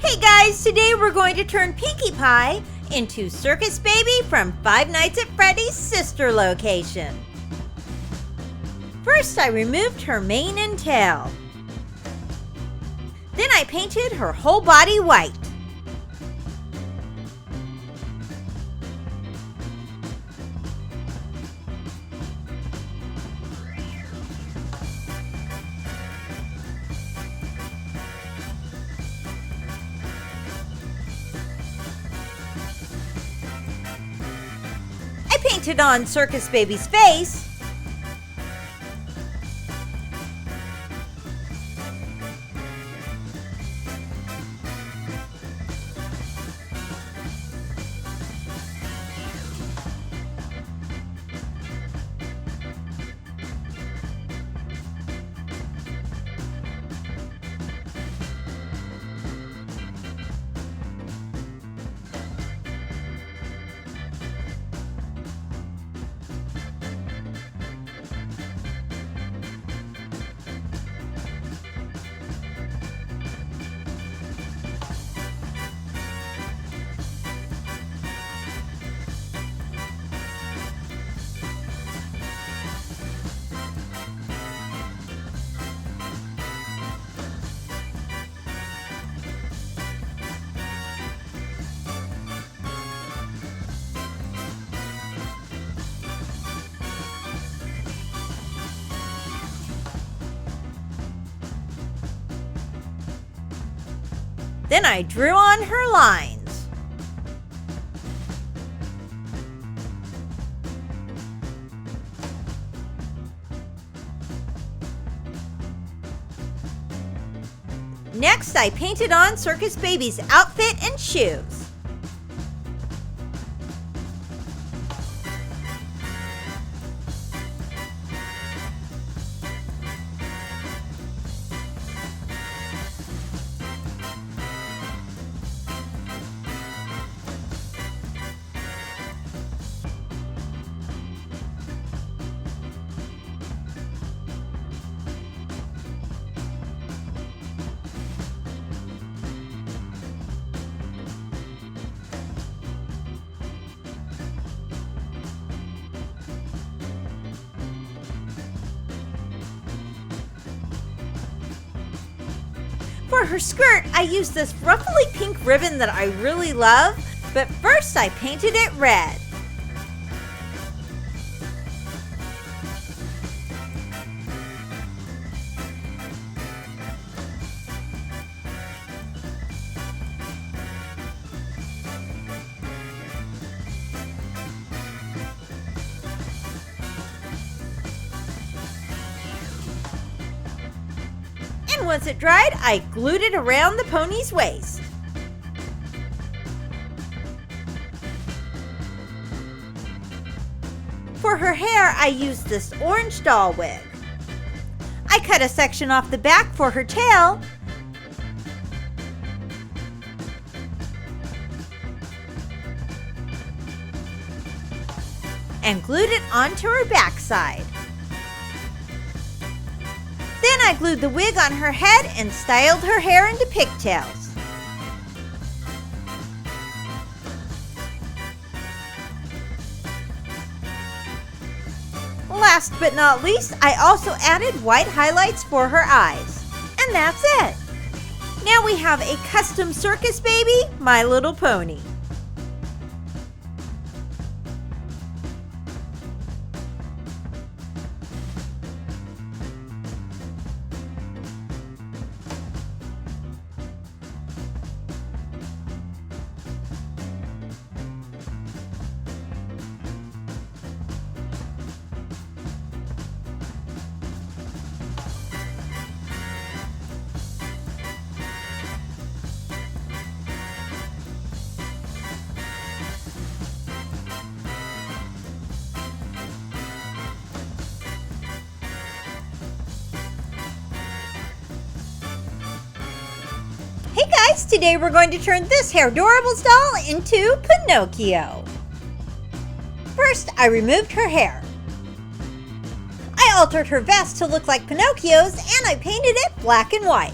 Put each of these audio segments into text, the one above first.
Hey guys, today we're going to turn Pinkie Pie into Circus Baby from Five Nights at Freddy's sister location. First, I removed her mane and tail. Then I painted her whole body white. I painted on Circus Baby's face. Then I drew on her lines. Next, I painted on Circus Baby's outfit and shoes. For her skirt, I used this ruffly pink ribbon that I really love, but first I painted it red. And once it dried, I glued it around the pony's waist. For her hair, I used this orange doll wig. I cut a section off the back for her tail, and glued it onto her backside. Then I glued the wig on her head and styled her hair into pigtails. Last but not least, I also added white highlights for her eyes. And that's it! Now we have a custom Circus Baby, My Little Pony. Hey guys, today we're going to turn this Hairdorables doll into Pinocchio. First, I removed her hair. I altered her vest to look like Pinocchio's and I painted it black and white.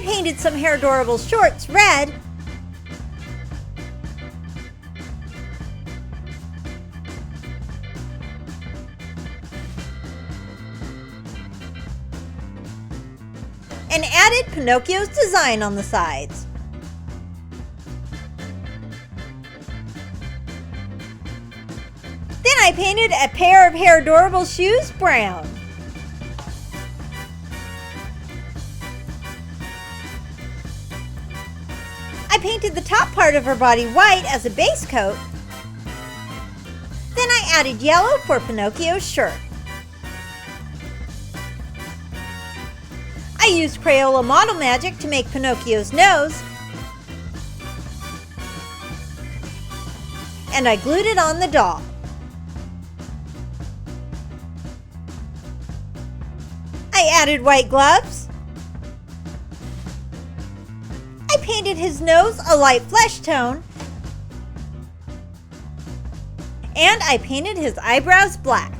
painted some Hair Adorables shorts red. And added Pinocchio's design on the sides. Then I painted a pair of Hair Adorables shoes brown. I painted the top part of her body white as a base coat. Then I added yellow for Pinocchio's shirt. I used Crayola Model Magic to make Pinocchio's nose. And I glued it on the doll. I added white gloves. I painted his nose a light flesh tone. And I painted his eyebrows black.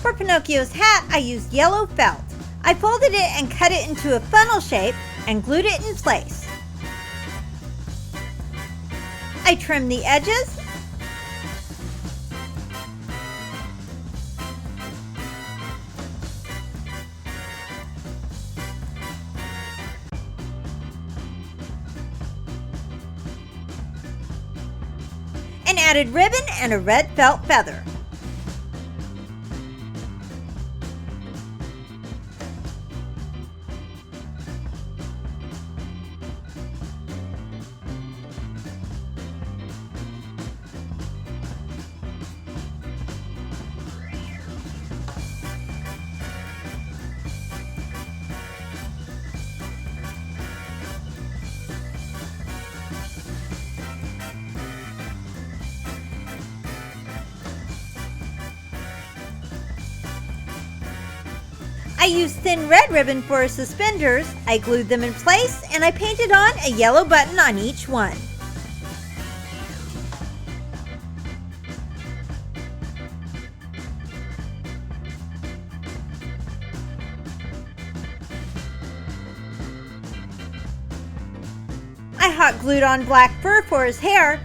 For Pinocchio's hat, I used yellow felt. I folded it and cut it into a funnel shape and glued it in place. I trimmed the edges. And added ribbon and a red felt feather. I used thin red ribbon for his suspenders. I glued them in place and I painted on a yellow button on each one. I hot glued on black fur for his hair.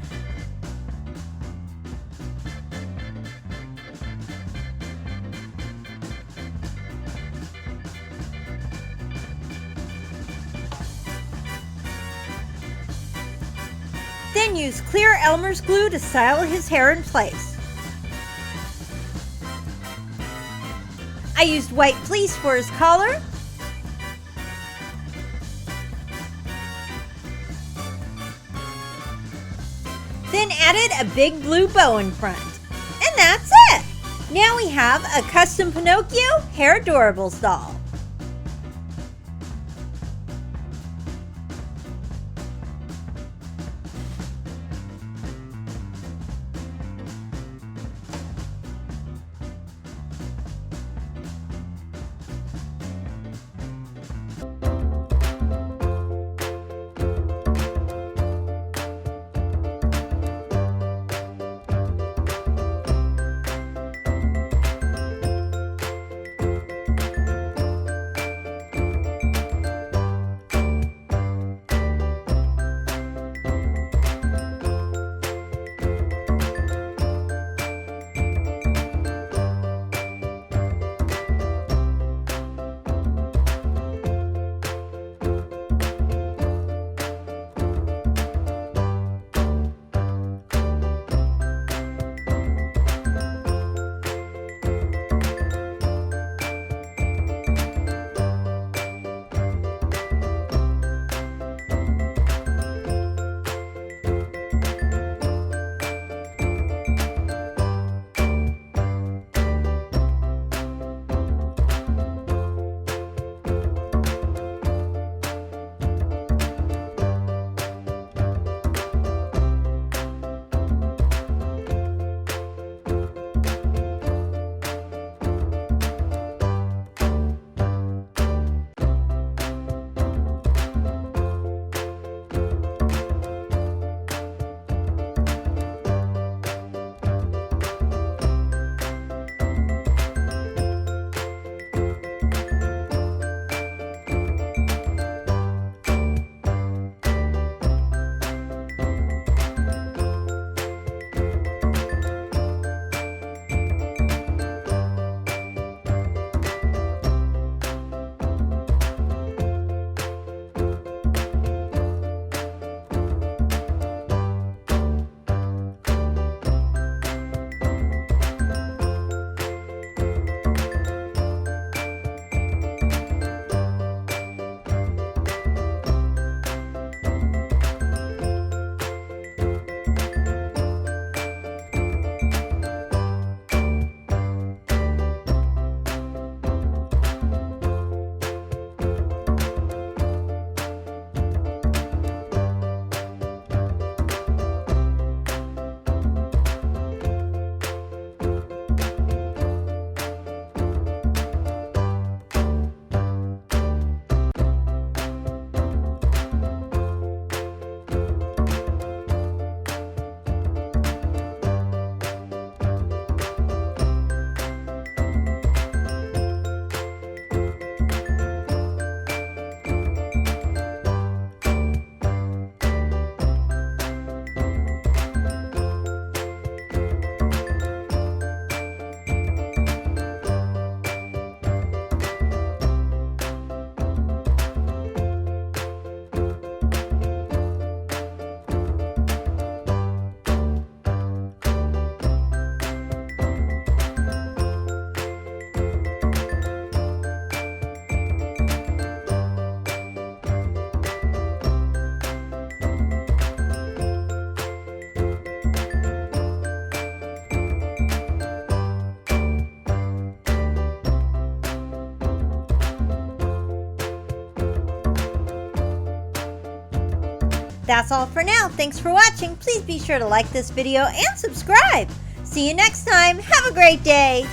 Then use clear Elmer's glue to style his hair in place. I used white fleece for his collar. Then added a big blue bow in front. And that's it! Now we have a custom Pinocchio Hair Adorables doll. That's all for now. Thanks for watching. Please be sure to like this video and subscribe. See you next time. Have a great day.